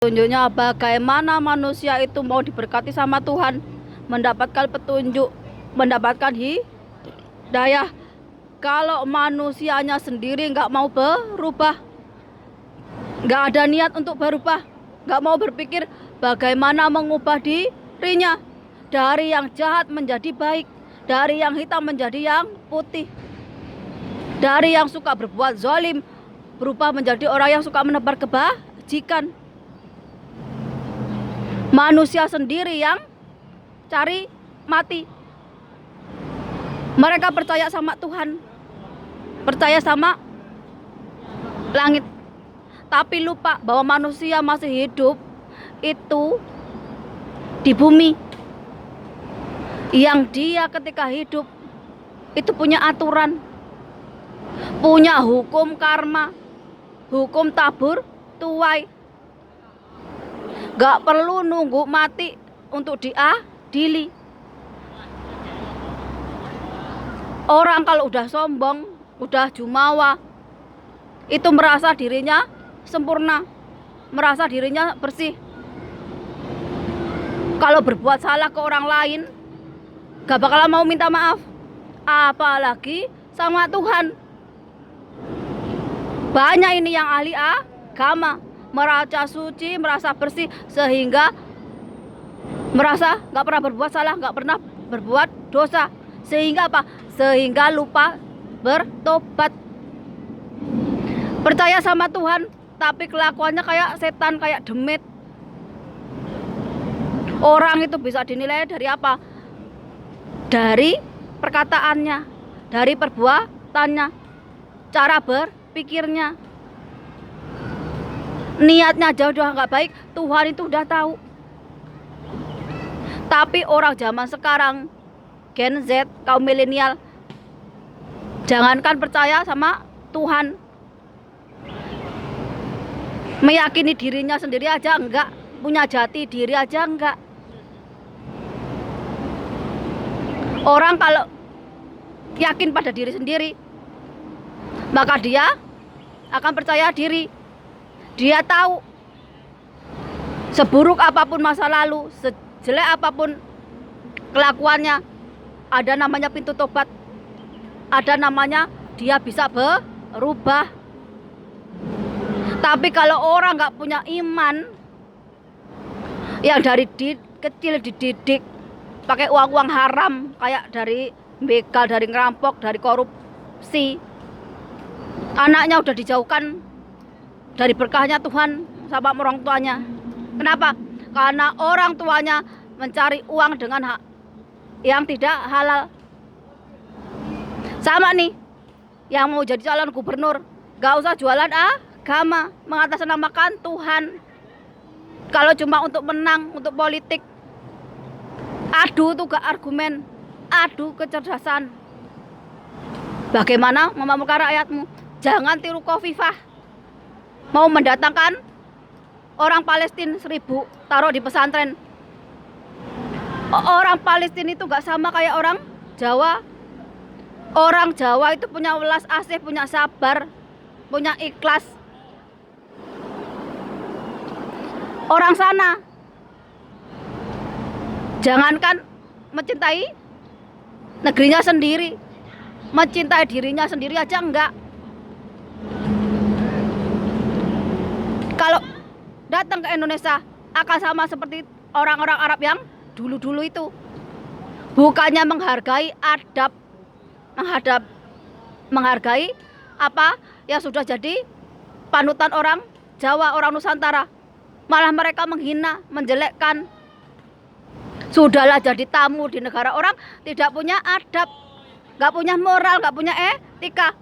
Tunjuknya bagaimana manusia itu mau diberkati sama Tuhan, mendapatkan petunjuk, mendapatkan hidayah. Kalau manusianya sendiri nggak mau berubah, nggak ada niat untuk berubah, nggak mau berpikir bagaimana mengubah dirinya dari yang jahat menjadi baik, dari yang hitam menjadi yang putih, dari yang suka berbuat zalim berubah menjadi orang yang suka menebar kebajikan. Manusia sendiri yang cari mati. Mereka percaya sama Tuhan, percaya sama langit, tapi lupa bahwa manusia masih hidup itu di bumi, yang dia ketika hidup itu punya aturan, punya hukum karma, hukum tabur tuai. Gak perlu nunggu mati untuk diadili. Orang kalau udah sombong, udah jumawa, itu merasa dirinya sempurna, merasa dirinya bersih. Kalau berbuat salah ke orang lain, gak bakalan mau minta maaf, apalagi sama Tuhan. Banyak ini yang ahli agama, merasa suci, merasa bersih, sehingga merasa gak pernah berbuat salah, gak pernah berbuat dosa. Sehingga apa? Sehingga lupa bertobat. Percaya sama Tuhan, tapi kelakuannya kayak setan, kayak demit. Orang itu bisa dinilai dari apa? Dari perkataannya, dari perbuatannya, cara berpikirnya. Niatnya jauh udah nggak baik, Tuhan itu udah tahu. Tapi orang zaman sekarang, Gen Z, kaum milenial, jangankan percaya sama Tuhan, meyakini dirinya sendiri aja enggak, punya jati diri aja enggak. Orang kalau yakin pada diri sendiri, maka dia akan percaya diri. Dia tahu seburuk apapun masa lalu, sejelek apapun kelakuannya, ada namanya pintu tobat, ada namanya dia bisa berubah. Tapi kalau orang nggak punya iman, yang dari kecil dididik pakai uang-uang haram, kayak dari begal, dari ngerampok, dari korupsi, anaknya udah dijauhkan dari berkahnya Tuhan sama orang tuanya. Kenapa? Karena orang tuanya mencari uang dengan hak yang tidak halal. Sama nih, yang mau jadi calon gubernur, gak usah jualan agama, mengatasnamakan Tuhan. Kalau cuma untuk menang, untuk politik, adu tuh gak argumen, adu kecerdasan. Bagaimana memamurkan rakyatmu? Jangan tiru Khofifah. Mau mendatangkan orang Palestina 1000 taruh di pesantren. Orang Palestina itu gak sama kayak orang Jawa. Orang Jawa itu punya welas asih, punya sabar, punya ikhlas. Orang sana jangankan mencintai negerinya sendiri, mencintai dirinya sendiri aja enggak. Kalau datang ke Indonesia akan sama seperti orang-orang Arab yang dulu-dulu itu. Bukannya menghargai adab, menghargai apa yang sudah jadi panutan orang Jawa, orang Nusantara. Malah mereka menghina, menjelekkan. Sudahlah jadi tamu di negara orang, tidak punya adab, gak punya moral, gak punya etika.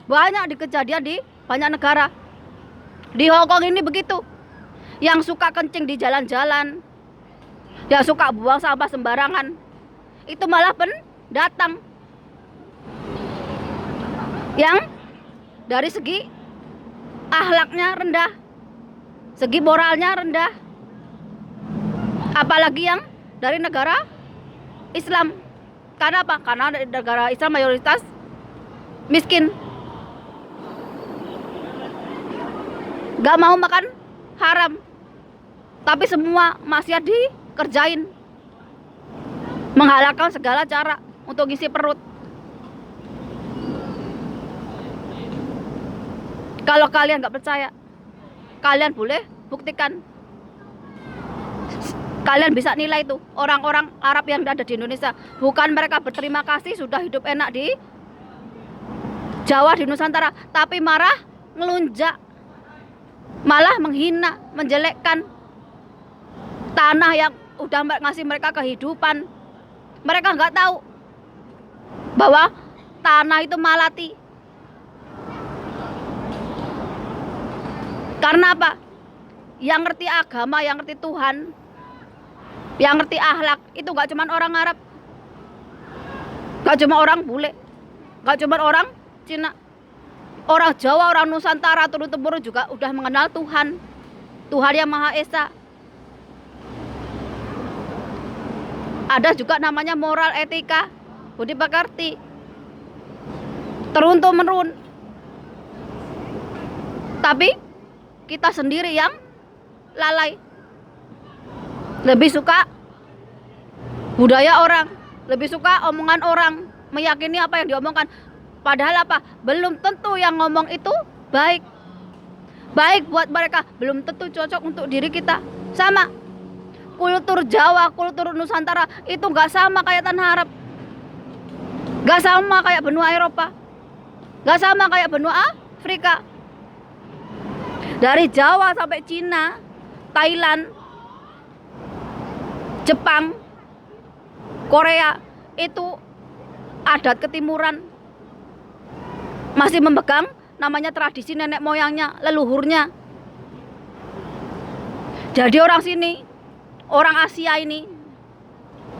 Banyak di kejadian di banyak negara. Di Hongkong ini begitu. Yang suka kencing di jalan-jalan, yang suka buang sampah sembarangan, itu malah pendatang yang dari segi akhlaknya rendah, segi moralnya rendah. Apalagi yang dari negara Islam. Karena apa? Karena dari negara Islam mayoritas miskin, gak mau makan haram, Tapi semua maksiat dikerjain, menghalalkan segala cara untuk ngisi perut. Kalau kalian nggak percaya, kalian boleh buktikan. Kalian bisa nilai tuh orang-orang Arab yang ada di Indonesia. Bukan mereka berterima kasih sudah hidup enak di Jawa, di Nusantara, tapi marah, ngelunjak, malah menghina, menjelekkan tanah yang udah ngasih mereka kehidupan. Mereka nggak tahu bahwa tanah itu malati. Karena apa? Yang ngerti agama, yang ngerti Tuhan, yang ngerti akhlak itu gak cuma orang Arab, gak cuma orang bule, gak cuma orang Cina, orang Jawa, orang Nusantara turun-temurun juga udah mengenal Tuhan, Tuhan yang Maha Esa. Ada juga namanya moral, etika, budi pekerti, turun-temurun. Tapi kita sendiri yang lalai, lebih suka budaya orang, lebih suka omongan orang, meyakini apa yang diomongkan. Padahal apa? Belum tentu yang ngomong itu baik. Baik buat mereka, belum tentu cocok untuk diri kita. Sama kultur Jawa, kultur Nusantara itu gak sama kayak tanah Arab, gak sama kayak benua Eropa, gak sama kayak benua Afrika. Dari Jawa sampai Cina, Thailand, Jepang, Korea, itu adat ketimuran masih memegang namanya tradisi nenek moyangnya, leluhurnya. Jadi orang sini, orang Asia ini,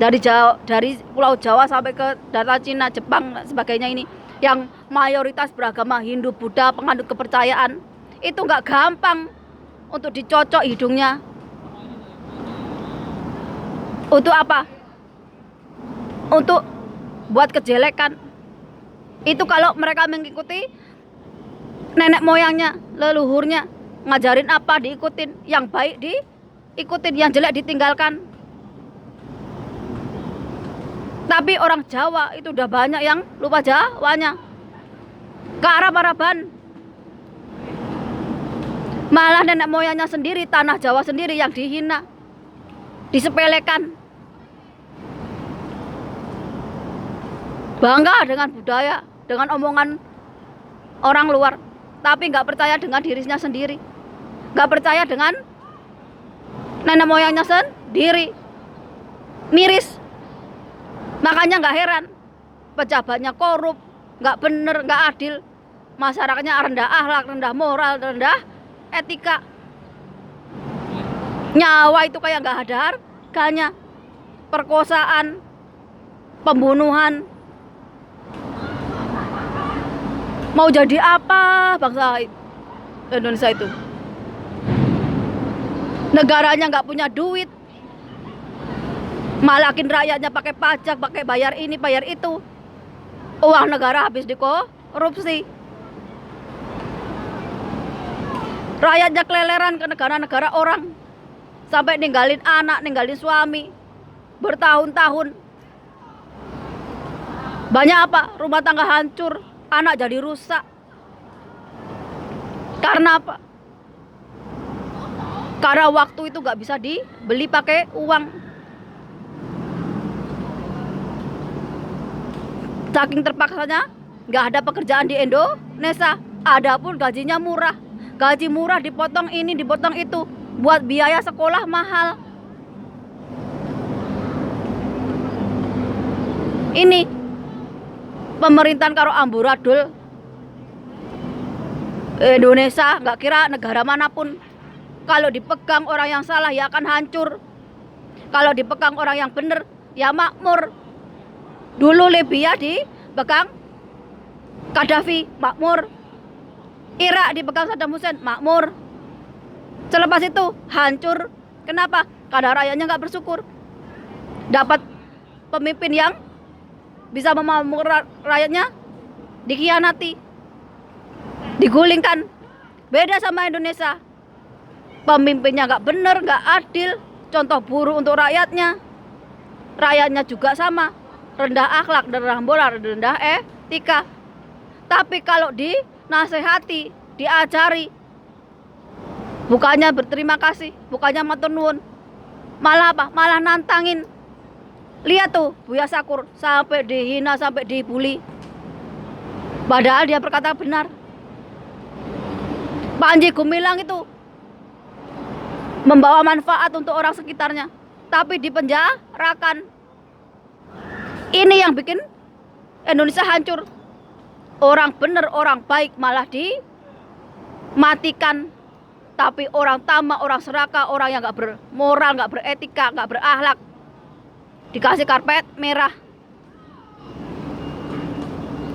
dari Pulau Jawa sampai ke dataran Cina, Jepang, sebagainya ini, yang mayoritas beragama Hindu, Buddha, penganut kepercayaan, itu nggak gampang untuk dicocok hidungnya. Untuk apa? Untuk buat kejelekan. Itu kalau mereka mengikuti nenek moyangnya, leluhurnya, ngajarin apa diikutin, yang baik diikutin, yang jelek ditinggalkan. Tapi orang Jawa itu udah banyak yang lupa Jawanya, ke Arab-Araban. Malah nenek moyangnya sendiri, tanah Jawa sendiri yang dihina, disepelekan. Bangga dengan budaya, dengan omongan orang luar, tapi nggak percaya dengan dirinya sendiri, nggak percaya dengan nenek moyangnya sendiri. Miris. Makanya nggak heran pejabatnya korup, nggak bener, nggak adil, masyarakatnya rendah akhlak, rendah moral, rendah etika. Nyawa itu kayak nggak ada harganya. Perkosaan, pembunuhan. Mau jadi apa bangsa Indonesia itu? Negaranya nggak punya duit, malakin rakyatnya pakai pajak, pakai bayar ini, bayar itu. Uang negara habis dikorupsi. Rakyatnya keleleran ke negara-negara orang, sampai ninggalin anak, ninggalin suami bertahun-tahun. Banyak apa? Rumah tangga hancur, anak jadi rusak. Karena apa? Karena waktu itu gak bisa dibeli pakai uang. Saking terpaksanya gak ada pekerjaan di Indonesia. Adapun gajinya murah. Gaji murah dipotong ini, dipotong itu, buat biaya sekolah mahal. Ini pemerintahan karo amburadul Indonesia, nggak kira negara manapun. Kalau dipegang orang yang salah ya akan hancur. Kalau dipegang orang yang benar ya makmur. Dulu Libya dipegang Gaddafi, makmur. Irak dipegang Saddam Hussein, makmur. Selepas itu hancur. Kenapa? Karena rakyatnya nggak bersyukur. Dapat pemimpin yang bisa memakmurkan rakyatnya, dikhianati, digulingkan. Beda sama Indonesia. pemimpinnya nggak bener, nggak adil, contoh buruk untuk rakyatnya. Rakyatnya juga sama, rendah akhlak, rendah moral, rendah etika. Tapi kalau dinasehati, diajari, bukannya berterima kasih, bukannya matur nuwun, malah apa? Malah nantangin. Lihat tuh Buya Syakur sampai dihina, sampai dibully. Padahal dia berkata benar. Panji Gumilang itu membawa manfaat untuk orang sekitarnya, tapi dipenjarakan. Ini yang bikin Indonesia hancur. Orang bener, orang baik malah dimatikan. Tapi orang tamak, orang serakah, orang yang gak bermoral, gak beretika, gak berakhlak, dikasih karpet merah.